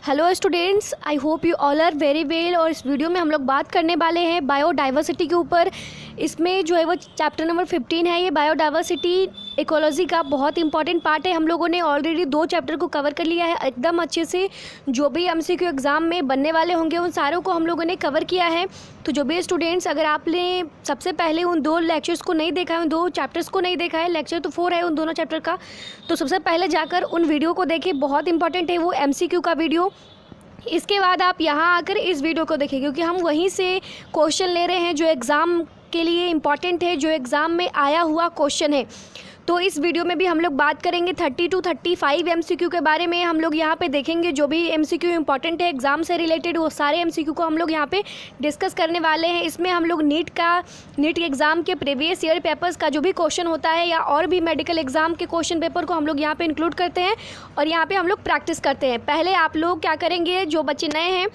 Hello students, I hope you all are very well. और इस video में हम लोग बात करने वाले हैं बायोडाइवर्सिटी के ऊपर। इसमें जो है वो चैप्टर नंबर 15 है। ये बायोडाइवर्सिटी इकोलॉजी का बहुत इंपॉर्टेंट पार्ट है। हम लोगों ने ऑलरेडी 2 चैप्टर को कवर कर लिया है एकदम अच्छे से। जो भी एमसीक्यू एग्ज़ाम में बनने वाले होंगे उन सारों को हम लोगों ने कवर किया है। तो जो भी स्टूडेंट्स, अगर आपने सबसे पहले उन 2 लेक्चर्स को नहीं देखा है, उन 2 चैप्टर्स को नहीं देखा है, लेक्चर तो 4 है उन दोनों चैप्टर का, तो सबसे पहले जाकर उन वीडियो को देखें। बहुत इंपॉर्टेंट है वो एमसीक्यू का वीडियो। इसके बाद आप यहाँ आकर इस वीडियो को देखें, क्योंकि हम वहीं से क्वेश्चन ले रहे हैं जो एग्ज़ाम के लिए इम्पॉर्टेंट है, जो एग्ज़ाम में आया हुआ क्वेश्चन है। तो इस वीडियो में भी हम लोग बात करेंगे 30 to 35 एमसीक्यू के बारे में। हम लोग यहाँ पे देखेंगे जो भी एमसीक्यू इम्पॉर्टेंट है एग्ज़ाम से रिलेटेड, वो सारे एमसीक्यू को हम लोग यहाँ पे डिस्कस करने वाले हैं। इसमें हम लोग नीट एग्ज़ाम के प्रीवियस ईयर पेपर्स का जो भी क्वेश्चन होता है या और भी मेडिकल एग्ज़ाम के क्वेश्चन पेपर को हम लोग यहाँ पे इंक्लूड करते हैं और यहाँ पे हम लोग प्रैक्टिस करते हैं। पहले आप लोग क्या करेंगे, जो बच्चे नए हैं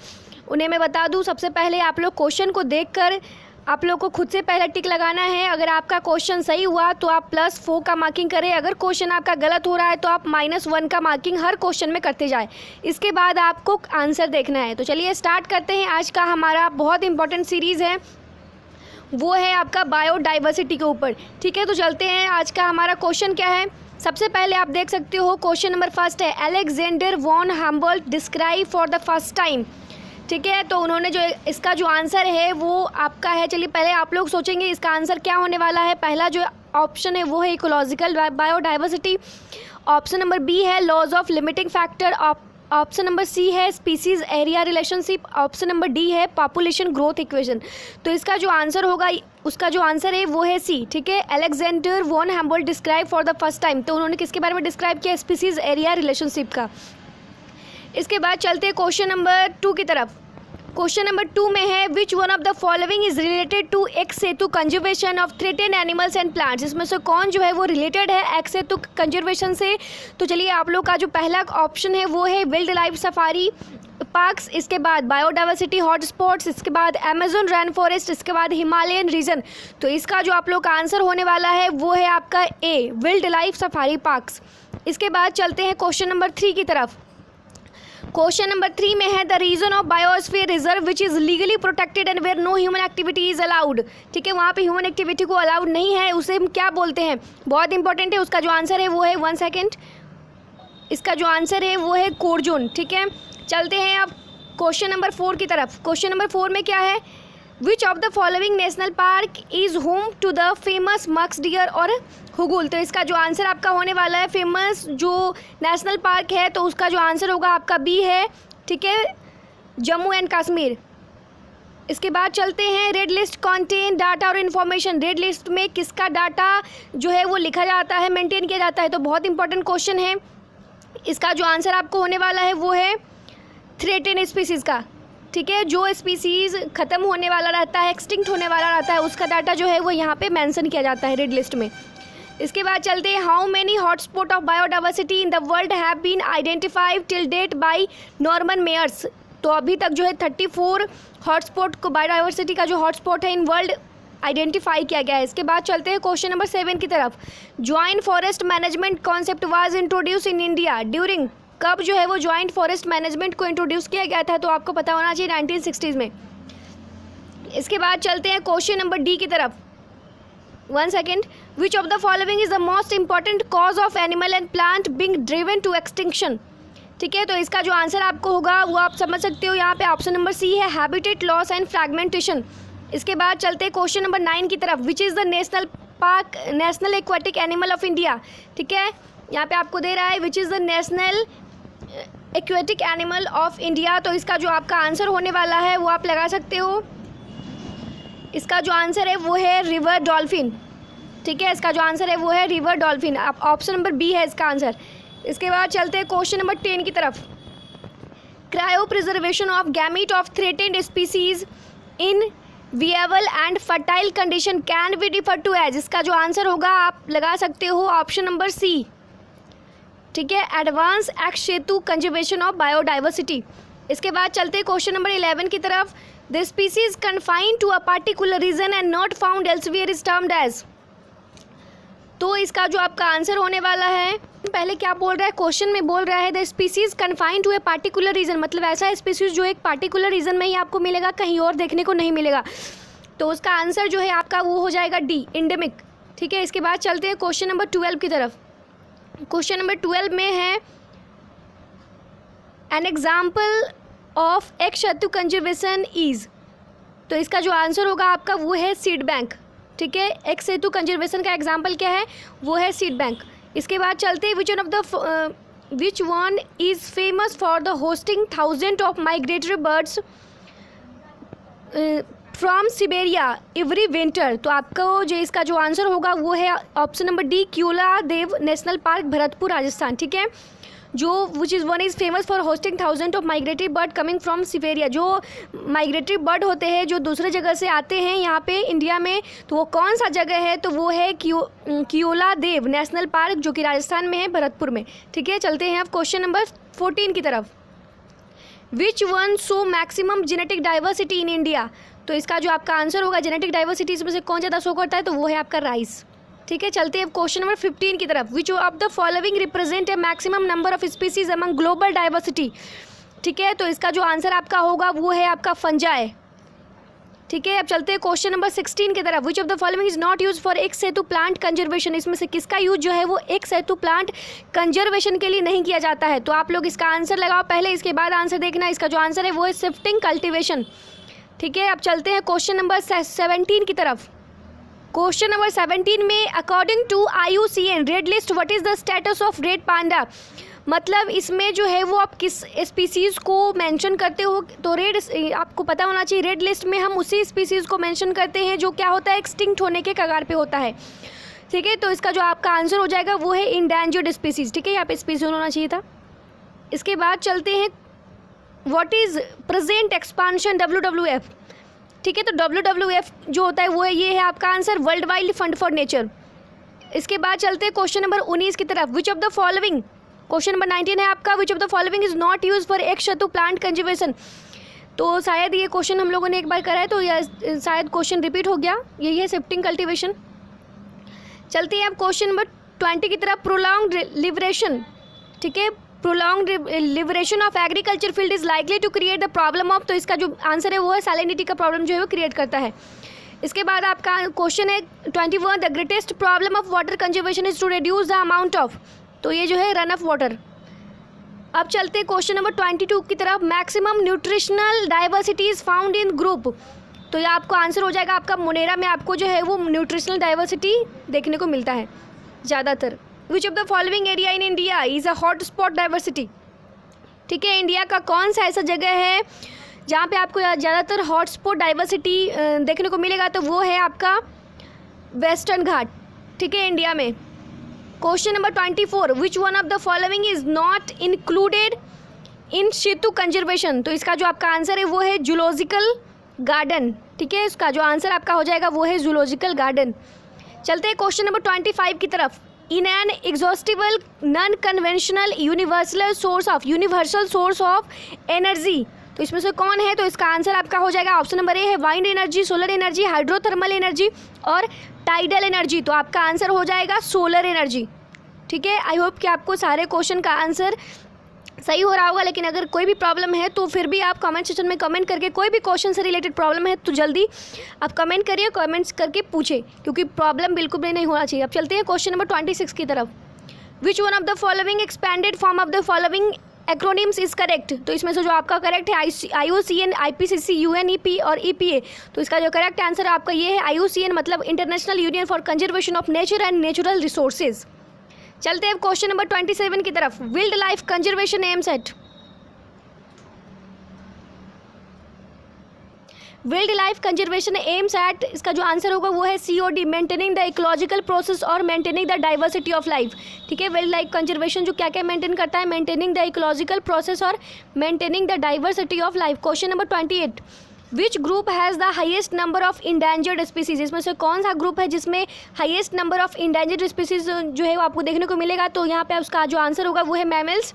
उन्हें मैं बता दूँ, सबसे पहले आप लोग क्वेश्चन को देख कर आप लोग को खुद से पहले टिक लगाना है। अगर आपका क्वेश्चन सही हुआ तो आप +4 का मार्किंग करें। अगर क्वेश्चन आपका गलत हो रहा है तो आप -1 का मार्किंग हर क्वेश्चन में करते जाए। इसके बाद आपको आंसर देखना है। तो चलिए स्टार्ट करते हैं। आज का हमारा बहुत इंपॉर्टेंट सीरीज़ है, वो है आपका बायोडाइवर्सिटी के ऊपर। ठीक है, तो चलते हैं। आज का हमारा क्वेश्चन क्या है, सबसे पहले आप देख सकते हो क्वेश्चन नंबर 1 है, Alexander von Humboldt describe for the first time. ठीक है, तो उन्होंने जो इसका जो आंसर है वो आपका है, चलिए पहले आप लोग सोचेंगे इसका आंसर क्या होने वाला है। पहला जो ऑप्शन है वो है ecological biodiversity. Option number B है laws of limiting factor. Option number C है species area relationship. Option number D है पॉपुलेशन ग्रोथ इक्वेशन। तो इसका जो आंसर होगा, उसका जो आंसर है वो है सी। ठीक है, Alexander von Humboldt describe for the first time. तो उन्होंने किसके बारे में डिस्क्राइब किया, स्पीसीज एरिया रिलेशनशिप का। इसके बाद चलते हैं क्वेश्चन नंबर 2 की तरफ। क्वेश्चन नंबर 2 में है, which one of the following is related to ex situ conservation of threatened animals and plants. इसमें से कौन जो है वो रिलेटेड है एक्स सेतु कंजर्वेशन से। तो चलिए आप लोग का जो पहला ऑप्शन है वो है वाइल्ड लाइफ सफारी पार्क्स, इसके बाद बायोडाइवर्सिटी हॉटस्पॉट्स, इसके बाद अमेजोन रेन फॉरेस्ट, इसके बाद हिमालयन रीजन। तो इसका जो आप लोग का आंसर होने वाला है वो है आपका ए, वाइल्ड लाइफ सफारी पार्क्स। इसके बाद चलते हैं क्वेश्चन नंबर 3 की तरफ। क्वेश्चन नंबर 3 में है, the region of biosphere reserve which is legally protected and where no human activity is allowed. ठीक है, वहाँ पे ह्यूमन एक्टिविटी को अलाउड नहीं है, उसे हम क्या बोलते हैं, बहुत इंपॉर्टेंट है। उसका जो आंसर है वो है 1 सेकेंड, इसका जो आंसर है वो है कोर जोन। ठीक है, चलते हैं अब क्वेश्चन नंबर 4 की तरफ। क्वेश्चन नंबर 4 में क्या है, which of the following national park is home to the famous मक्स डियर और हुगुल। तो इसका जो आंसर आपका होने वाला है, फेमस जो नेशनल पार्क है तो उसका जो आंसर होगा आपका बी है। ठीक है, जम्मू एंड कश्मीर। इसके बाद चलते हैं, रेड लिस्ट कॉन्टेन डाटा और इन्फॉर्मेशन। रेड लिस्ट में किसका डाटा जो है वो लिखा जाता है, मेंटेन किया जाता है। तो बहुत इंपॉर्टेंट क्वेश्चन है। इसका जो आंसर आपको होने वाला है वो है थ्रेटेड स्पीसीज़ का। ठीक है, जो स्पीसीज़ ख़त्म होने वाला रहता है, एक्सटिंक्ट होने वाला रहता है, उसका डाटा जो है वो यहाँ पे मेंशन किया जाता है रेड लिस्ट में। इसके बाद चलते हैं, how many hotspot of biodiversity in the world have been identified till date by Norman Myers. तो अभी तक जो है 34 हॉटस्पॉट को, बायोडाइवर्सिटी का जो हॉटस्पॉट है इन वर्ल्ड आइडेंटिफाई किया गया है। इसके बाद चलते हैं क्वेश्चन नंबर 7 की तरफ। Joint forest management concept was introduce in India during, कब जो है वो जॉइंट फॉरेस्ट मैनेजमेंट को इंट्रोड्यूस किया गया था, तो आपको पता होना चाहिए 1960s में। इसके बाद चलते हैं क्वेश्चन नंबर डी की तरफ। 1 second, which of the following is the most important cause of animal and plant being driven to extinction. ठीक है, तो इसका जो आंसर आपको होगा वो आप समझ सकते हो, यहाँ पे ऑप्शन नंबर सी है, हैबिटेट लॉस एंड फ्रैगमेंटेशन। इसके बाद चलते हैं क्वेश्चन नंबर 9 की तरफ। Which is the national aquatic animal of India. ठीक है, यहाँ पे आपको दे रहा है which is the national aquatic animal of India. तो इसका जो आपका आंसर होने वाला है वो आप लगा सकते हो, इसका जो आंसर है वो है रिवर डॉल्फिन। ठीक है, इसका जो आंसर है वो है रिवर डॉल्फिन। आप ऑप्शन नंबर बी है इसका आंसर। इसके बाद चलते हैं क्वेश्चन नंबर 10 की तरफ। Cryopreservation of gamete of threatened species in viable and fertile condition can be refer to as. इसका जो आंसर होगा आप लगा सकते हो ऑप्शन नंबर सी। ठीक है, advance ex situ conservation of biodiversity. इसके बाद चलते हैं क्वेश्चन नंबर 11 की तरफ। The species confined to a particular region and not found elsewhere is termed as. तो इसका जो आपका आंसर होने वाला है, पहले क्या बोल रहा है, क्वेश्चन में बोल रहा है the species confined to a particular region, मतलब ऐसा स्पीसीज जो एक पार्टिकुलर रीजन में ही आपको मिलेगा, कहीं और देखने को नहीं मिलेगा। तो उसका आंसर जो है आपका वो हो जाएगा डी, इंडेमिक। ठीक है, इसके बाद चलते हैं क्वेश्चन नंबर 12 की तरफ। क्वेश्चन नंबर 12 में है एन एग्जाम्पल ऑफ एक्स शत्रु कंजर्वेशन इज, तो इसका जो आंसर होगा आपका वो है सीड बैंक। ठीक है, एक्स सेतु कंजर्वेशन का एग्जाम्पल क्या है, वो है सीड बैंक। इसके बाद चलते हैं which one is famous for the hosting thousand of migratory birds from Siberia every winter. तो आपको जो इसका जो आंसर होगा वो है option number D, Keoladeo national park, Bharatpur, Rajasthan. ठीक है, जो which is one is famous for hosting thousand of migratory bird coming from Siberia, जो माइग्रेटरी बर्ड होते हैं जो दूसरे जगह से आते हैं यहाँ पे इंडिया में, तो वो कौन सा जगह है, तो वो है क्यूलादेव नेशनल पार्क, जो कि राजस्थान में है, भरतपुर में। ठीक है, चलते हैं अब क्वेश्चन नंबर 14 की तरफ। Which one show maximum genetic diversity in India, तो इसका जो आपका आंसर होगा जेनेटिक डाइवर्सिटी इसमें से कौन ज़्यादा शो करता है, तो वो है आपका राइस। ठीक है, चलते हैं क्वेश्चन नंबर 15 की तरफ। विच of the following represent a maximum number of species among global diversity. ठीक है, तो इसका जो आंसर आपका होगा वो है आपका फंजाई। ठीक है, अब चलते हैं क्वेश्चन नंबर 16 की तरफ। विच of the following is not use for एक सेतु प्लांट कंजर्वेशन, इसमें से किसका यूज जो है वो एक सेतु प्लांट कंजर्वेशन के लिए नहीं किया जाता है। तो आप लोग इसका आंसर लगाओ पहले, इसके बाद आंसर देखना। इसका जो आंसर है वो है शिफ्टिंग कल्टिवेशन। ठीक है, अब चलते हैं क्वेश्चन नंबर 17 की तरफ। क्वेश्चन नंबर 17 में according to IUCN red list what is the status of red panda, मतलब इसमें जो है वो आप किस स्पीसीज़ को मेंशन करते हो, तो रेड आपको पता होना चाहिए, रेड लिस्ट में हम उसी स्पीसीज़ को मेंशन करते हैं जो क्या होता है, एक्सटिंक्ट होने के कगार पे होता है। ठीक है, तो इसका जो आपका आंसर हो जाएगा वो है इंडेंजर्ड स्पीसीज़। ठीक है, यहाँ पे स्पीसीज होना चाहिए था। इसके बाद चलते हैं what is present expansion WWF। ठीक है, तो WWF जो होता है वो है, ये है आपका answer world wide fund for nature. इसके बाद चलते हैं क्वेश्चन नंबर 19 की तरफ। विच of the following, question number 19 है आपका, विच of the following is not use for एक शत्रु प्लांट कंजर्वेशन। तो शायद ये क्वेश्चन हम लोगों ने एक बार करा है, तो यह शायद क्वेश्चन रिपीट हो गया, यही है शिफ्टिंग कल्टिवेशन। चलते हैं अब क्वेश्चन नंबर 20 की तरफ। Prolonged liberation. ठीक है, prolonged liberation of agriculture field is likely to create the problem of, तो इसका जो आंसर है वो है सैलिनिटी का प्रॉब्लम जो है वो क्रिएट करता है। इसके बाद आपका क्वेश्चन है 21, the greatest problem of water conservation is to reduce the amount of, तो ये जो है रन ऑफ वाटर। अब चलते हैं क्वेश्चन नंबर 22 की तरफ। Maximum nutritional diversity is found in group, तो ये आपको आंसर हो जाएगा आपका मोनेरा में आपको जो है वो न्यूट्रिशनल डाइवर्सिटी देखने को मिलता है ज़्यादातर। विच of the following area in India is a hot spot diversity. ठीक है, इंडिया का कौन सा ऐसा जगह है जहाँ पे आपको ज़्यादातर हॉट स्पॉट डाइवर्सिटी देखने को मिलेगा, तो वो है आपका वेस्टर्न घाट। ठीक है, इंडिया में। Question number 24, which one of the following is not included in Setu conservation, तो इसका जो आपका आंसर है वो है जूलॉजिकल गार्डन। ठीक है, इसका जो आंसर आपका हो जाएगा वो है जूलॉजिकल गार्डन। चलते हैं क्वेश्चन नंबर 25 की तरफ। In an exhaustible non conventional universal source of energy, तो इसमें से कौन है, तो इसका आंसर आपका हो जाएगा ऑप्शन नंबर ए है wind energy, solar energy, hydrothermal energy और टाइडल एनर्जी। तो आपका आंसर हो जाएगा सोलर एनर्जी। ठीक है, आई होप कि आपको सारे क्वेश्चन का आंसर सही हो रहा होगा, लेकिन अगर कोई भी प्रॉब्लम है तो फिर भी आप कमेंट सेक्शन में कमेंट करके, कोई भी क्वेश्चन से रिलेटेड प्रॉब्लम है तो जल्दी आप कमेंट करिए, कमेंट्स करके पूछे, क्योंकि प्रॉब्लम बिल्कुल भी नहीं होना चाहिए। अब चलते हैं क्वेश्चन नंबर 26 की तरफ। विच one of the following expanded form of the following acronyms is correct, तो इसमें से जो आपका करेक्ट है IUCN, IPCC, UNEP और EPA, तो इसका जो करेक्ट आंसर है आपका ये है IUCN, मतलब international union for conservation of nature and natural resources. चलते हैं क्वेश्चन नंबर 27 की तरफ। Wildlife conservation aims at, wildlife conservation aims at, इसका जो आंसर होगा वो है COD, maintaining the ecological process और maintaining the diversity of life. ठीक है, वाइल्ड लाइफ कंजर्वेशन जो क्या क्या मेंटेन करता है, मेंटेनिंग द इकोलॉजिकल प्रोसेस और maintaining the diversity of life. Question number 28, which group has the highest number of endangered species, इसमें से कौन सा ग्रुप है जिसमें highest number of endangered species जो है वो आपको देखने को मिलेगा, तो यहाँ पे उसका जो आंसर होगा वो है मैमल्स।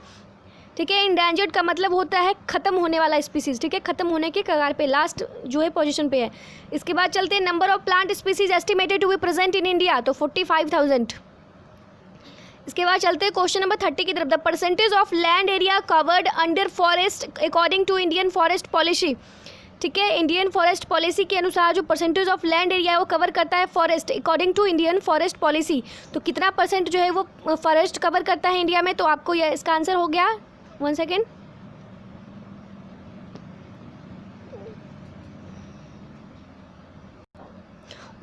ठीक है, इंडेंजर्ड का मतलब होता है ख़त्म होने वाला स्पीसीज। ठीक है, ख़त्म होने के कगार पे, लास्ट जो है पोजीशन पे है। इसके बाद चलते हैं number of plant species estimated to be present in India, तो 45,000। इसके बाद चलते हैं क्वेश्चन नंबर 30 की तरफ। The percentage of land area covered under forest according to Indian forest policy. ठीक है, इंडियन फॉरेस्ट पॉलिसी के अनुसार जो परसेंटेज ऑफ लैंड एरिया है वो कवर करता है forest according to Indian forest policy. तो कितना परसेंट जो है वो फॉरेस्ट कवर करता है इंडिया में, तो आपको यह इसका आंसर हो गया 1 सेकेंड,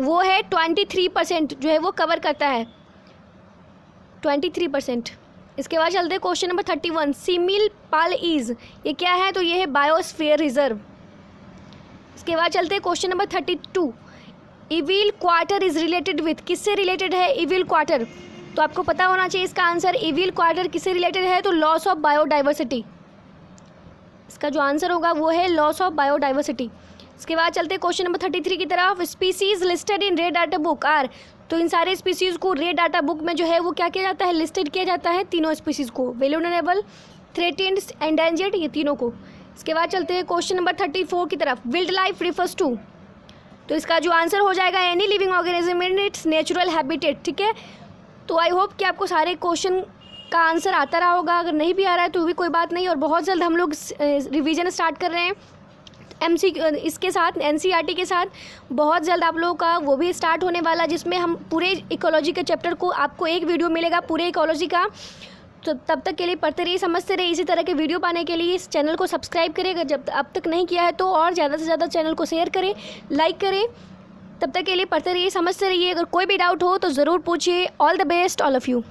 वो है 23% जो है वो कवर करता है 23%। इसके बाद चलते हैं question number 31। Simile Pal is, ये क्या है, तो ये है बायोस्फीयर रिजर्व। इसके बाद चलते हैं question number 32। Evil quarter is related with, किससे रिलेटेड है इविल क्वार्टर, तो आपको पता होना चाहिए इसका आंसर। इविल क्वार्टर किससे रिलेटेड है, तो लॉस ऑफ बायोडाइवर्सिटी। इसका जो आंसर होगा वो है लॉस ऑफ बायोडाइवर्सिटी। इसके बाद चलते हैं क्वेश्चन नंबर 33 की तरफ। Species listed in red data book are, तो इन सारे स्पीसीज़ को रेड डाटा बुक में जो है वो क्या किया जाता है, लिस्टेड किया जाता है तीनों स्पीसीज़ को, वेल्यूनरेबल, थ्रेटेंड, एंडेंजर्ड, ये तीनों को। इसके बाद चलते हैं क्वेश्चन नंबर 34 की तरफ। विल्ड लाइफ रिफर्स टू, तो इसका जो आंसर हो जाएगा any living organism in its natural habitat. ठीक है, तो आई होप कि आपको सारे क्वेश्चन का आंसर आता रहा होगा। अगर नहीं भी आ रहा है तो भी कोई बात नहीं, और बहुत जल्द हम लोग रिवीजन स्टार्ट कर रहे हैं इसके साथ एनसीईआरटी के साथ बहुत जल्द आप लोगों का वो भी स्टार्ट होने वाला, जिसमें हम पूरे इकोलॉजी के चैप्टर को, आपको एक वीडियो मिलेगा पूरे इकोलॉजी का। तो तब तक के लिए पढ़ते रहिए, समझते रहिए। इसी तरह के वीडियो पाने के लिए इस चैनल को सब्सक्राइब करें अगर जब अब तक नहीं किया है तो, और ज़्यादा से ज़्यादा चैनल को शेयर करें, लाइक करें। तब तक के लिए पढ़ते रहिए, समझते रहिए। अगर कोई भी डाउट हो तो ज़रूर पूछिए। All the best all of you.